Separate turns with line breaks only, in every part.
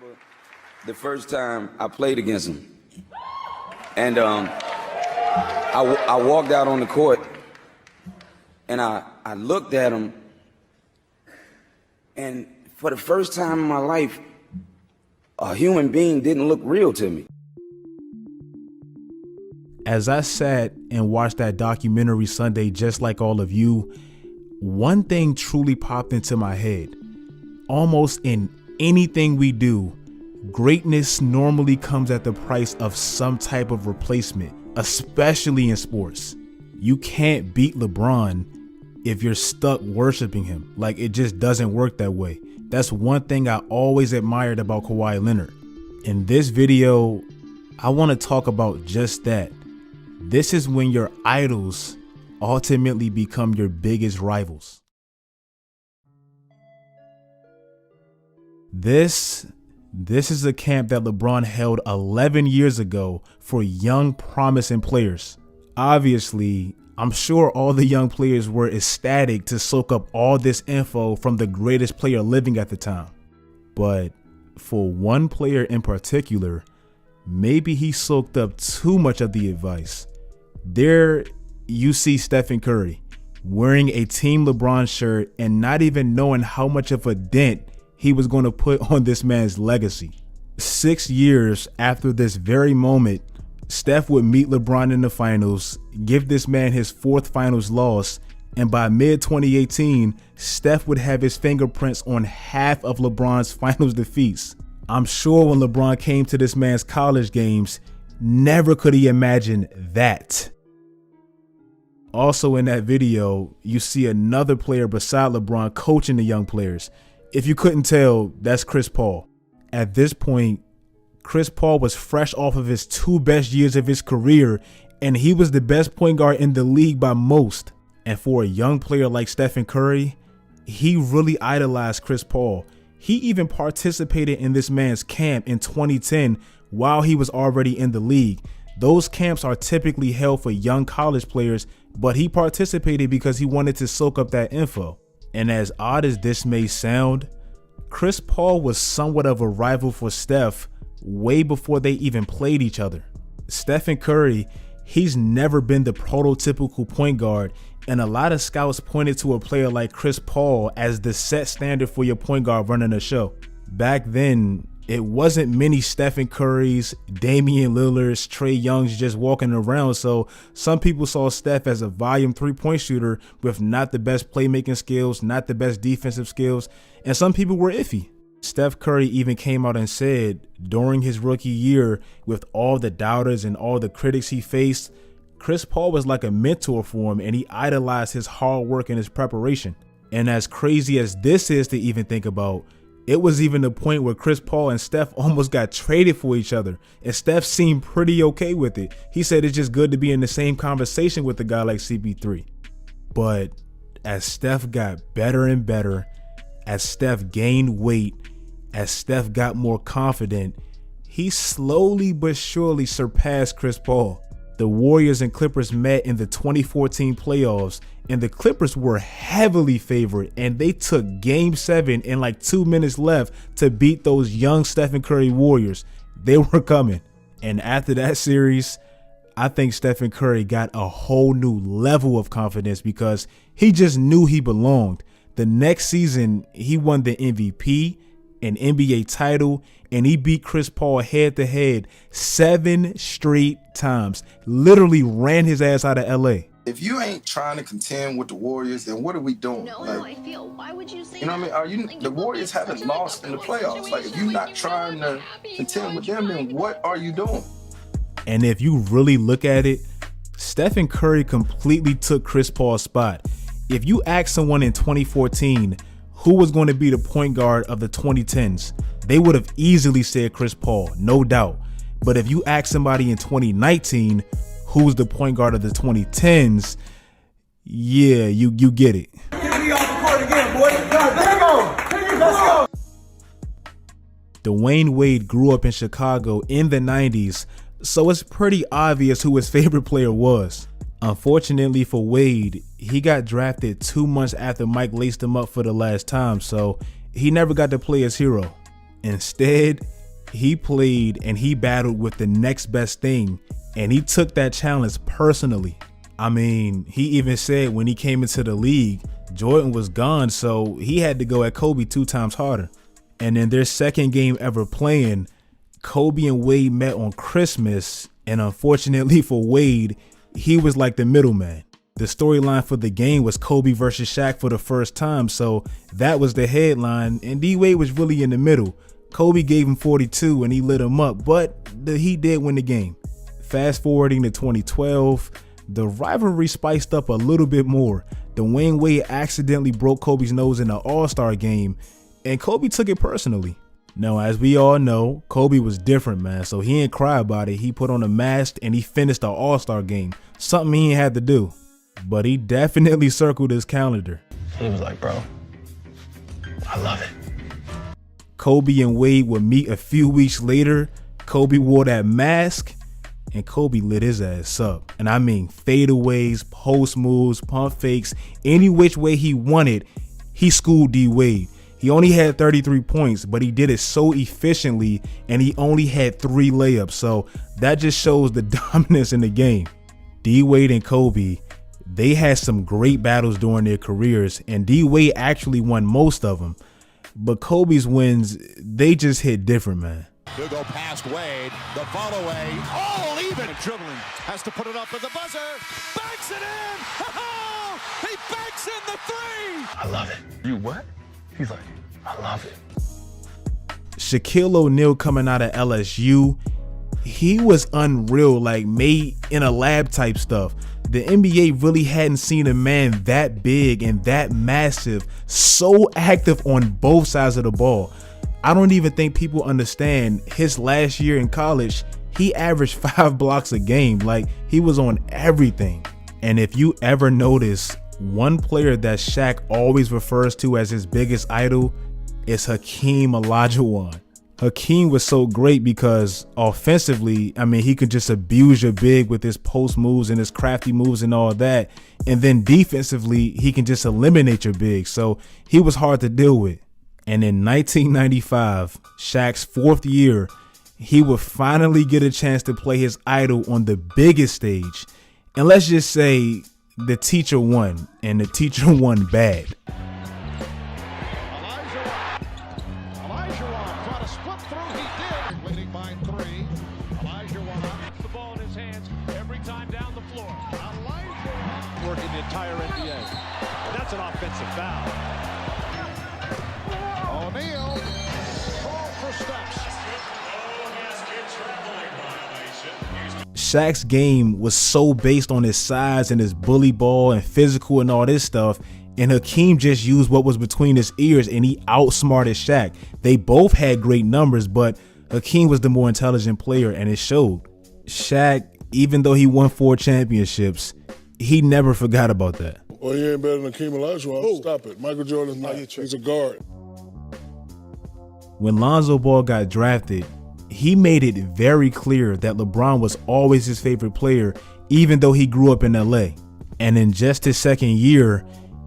remember the first time I played against him, and I walked out on the court, and I looked at him, and for the first time in my life, a human being didn't look real to me.
As I sat and watched that documentary Sunday, just like all of you, one thing truly popped into my head. Almost in anything we do, greatness normally comes at the price of some type of replacement, especially in sports. You can't beat LeBron if you're stuck worshiping him. Like, it just doesn't work that way. That's one thing I always admired about Kawhi Leonard. In this video, I want to talk about just that. This is when your idols ultimately become your biggest rivals. This is a camp that LeBron held 11 years ago for young, promising players. Obviously, I'm sure all the young players were ecstatic to soak up all this info from the greatest player living at the time. But for one player in particular, maybe he soaked up too much of the advice. There you see Stephen Curry wearing a Team LeBron shirt and not even knowing how much of a dent he was going to put on this man's legacy. 6 years after this very moment, Steph would meet LeBron in the finals, give this man his 4th finals loss, and by mid-2018, Steph would have his fingerprints on half of LeBron's finals defeats. I'm sure when LeBron came to this man's college games, never could he imagine that. Also in that video, you see another player beside LeBron coaching the young players. If you couldn't tell, that's Chris Paul. At this point, Chris Paul was fresh off of his 2 best years of his career, and he was the best point guard in the league by most. And for a young player like Stephen Curry, he really idolized Chris Paul. He even participated in this man's camp in 2010 while he was already in the league. Those camps are typically held for young college players, but he participated because he wanted to soak up that info. And as odd as this may sound, Chris Paul was somewhat of a rival for Steph way before they even played each other. Stephen Curry, he's never been the prototypical point guard, and a lot of scouts pointed to a player like Chris Paul as the set standard for your point guard running a show. Back then, it wasn't many Stephen Currys, Damian Lillards, Trae Youngs just walking around, so some people saw Steph as a volume 3-point shooter with not the best playmaking skills, not the best defensive skills, and some people were iffy. Steph Curry even came out and said during his rookie year, with all the doubters and all the critics he faced, Chris Paul was like a mentor for him, and he idolized his hard work and his preparation. And as crazy as this is to even think about, it was even the point where Chris Paul and Steph almost got traded for each other, and Steph seemed pretty okay with it. He said it's just good to be in the same conversation with a guy like CP3. But as Steph got better and better, as Steph gained weight, as Steph got more confident, he slowly but surely surpassed Chris Paul. The Warriors and Clippers met in the 2014 playoffs, and the Clippers were heavily favored, and they took Game 7 in like 2 minutes left to beat those young Stephen Curry Warriors. They were coming. And after that series, I think Stephen Curry got a whole new level of confidence because he just knew he belonged. The next season, he won the MVP, an NBA title, and he beat Chris Paul head to head 7 straight times. Literally ran his ass out of LA.
If you ain't trying to contend with the Warriors, then what are we doing?
No,
like,
I feel. Why would you say
you know what I mean? The Warriors haven't lost in the playoffs. Like, if you're not trying to contend with them, then what are you doing?
And if you really look at it, Stephen Curry completely took Chris Paul's spot. If you ask someone in 2014 who was going to be the point guard of the 2010s, they would have easily said Chris Paul, no doubt. But if you ask somebody in 2019 who's the point guard of the 2010s, yeah, you get it. Dwyane Wade grew up in Chicago in the 90s, so it's pretty obvious who his favorite player was. Unfortunately for Wade, he got drafted 2 months after Mike laced him up for the last time, so he never got to play his hero. Instead, he played and he battled with the next best thing, and he took that challenge personally. I mean, he even said when he came into the league, Jordan was gone, so he had to go at Kobe 2 times harder. And in their second game ever playing, Kobe and Wade met on Christmas, and unfortunately for Wade, he was like the middleman. The storyline for the game was Kobe versus Shaq for the first time, so that was the headline, and D-Wade was really in the middle. Kobe gave him 42 and he lit him up, but he did win the game. Fast forwarding to 2012, the rivalry spiced up a little bit more. Dwyane Wade accidentally broke Kobe's nose in the All-Star game, and Kobe took it personally. Now, as we all know, Kobe was different, man, so he didn't cry about it. He put on a mask and he finished the All-Star game, something he had to do. But he definitely circled his calendar.
He was like, bro, I love it.
Kobe and Wade would meet a few weeks later. Kobe wore that mask and Kobe lit his ass up. And I mean fadeaways, post moves, pump fakes, any which way he wanted, he schooled D-Wade. He only had 33 points, but he did it so efficiently, and he only had 3 layups. So that just shows the dominance in the game. D-Wade and Kobe, they had some great battles during their careers, and D-Wade actually won most of them. But Kobe's wins, they just hit different, man.
He'll go past Wade, the follow away, all even. Dribbling, has to put it up with the buzzer, banks it in, oh, he banks in the 3.
I love it. You what? He's like, I love it.
Shaquille O'Neal coming out of LSU, he was unreal, like made in a lab type stuff. The NBA really hadn't seen a man that big and that massive, so active on both sides of the ball. I don't even think people understand his last year in college, he averaged 5 blocks a game. Like, he was on everything. And if you ever notice, one player that Shaq always refers to as his biggest idol is Hakeem Olajuwon. Hakeem was so great because offensively, I mean, he could just abuse your big with his post moves and his crafty moves and all that. And then defensively, he can just eliminate your big. So he was hard to deal with. And in 1995, Shaq's 4th year, he would finally get a chance to play his idol on the biggest stage. And let's just say the teacher won, and the teacher won bad.
Working the entire NBA. That's an offensive foul. O'Neal, call for steps.
Shaq's game was so based on his size and his bully ball and physical and all this stuff, and Hakeem just used what was between his ears and he outsmarted Shaq. They both had great numbers, but Hakeem was the more intelligent player, and it showed. Shaq, even though he won 4 championships, he never forgot about that.
Well, he ain't better than Hakeem Olajuwon. Stop it. Michael Jordan's not. He's a guard.
When Lonzo Ball got drafted, he made it very clear that LeBron was always his favorite player, even though he grew up in LA. And in just his 2nd year,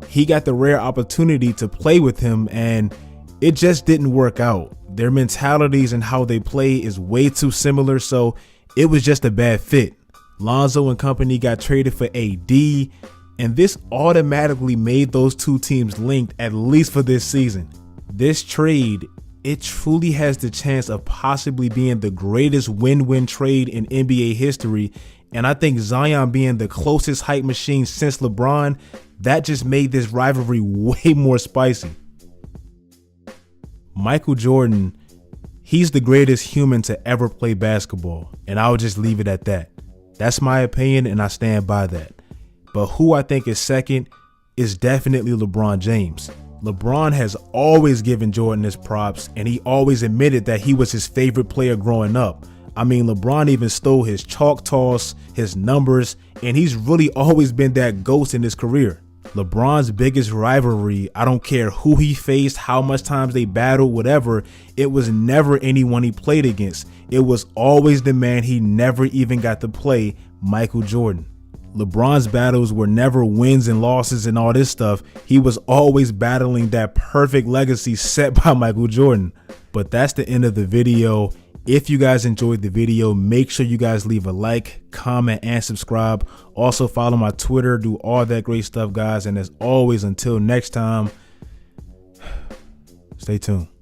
he got the rare opportunity to play with him, and it just didn't work out. Their mentalities and how they play is way too similar, so it was just a bad fit. Lonzo and company got traded for AD, and this automatically made those 2 teams linked, at least for this season. This trade, it truly has the chance of possibly being the greatest win-win trade in NBA history, and I think Zion being the closest hype machine since LeBron, that just made this rivalry way more spicy. Michael Jordan, he's the greatest human to ever play basketball, and I'll just leave it at that. That's my opinion, and I stand by that. But who I think is second is definitely LeBron James. LeBron has always given Jordan his props, and he always admitted that he was his favorite player growing up. I mean, LeBron even stole his chalk toss, his numbers, and he's really always been that ghost in his career. LeBron's biggest rivalry, I don't care who he faced, how much times they battled, whatever, it was never anyone he played against. It was always the man he never even got to play, Michael Jordan. LeBron's battles were never wins and losses and all this stuff. He was always battling that perfect legacy set by Michael Jordan. But that's the end of the video. If you guys enjoyed the video, make sure you guys leave a like, comment, and subscribe. Also follow my Twitter, do all that great stuff, guys. And as always, until next time, stay tuned.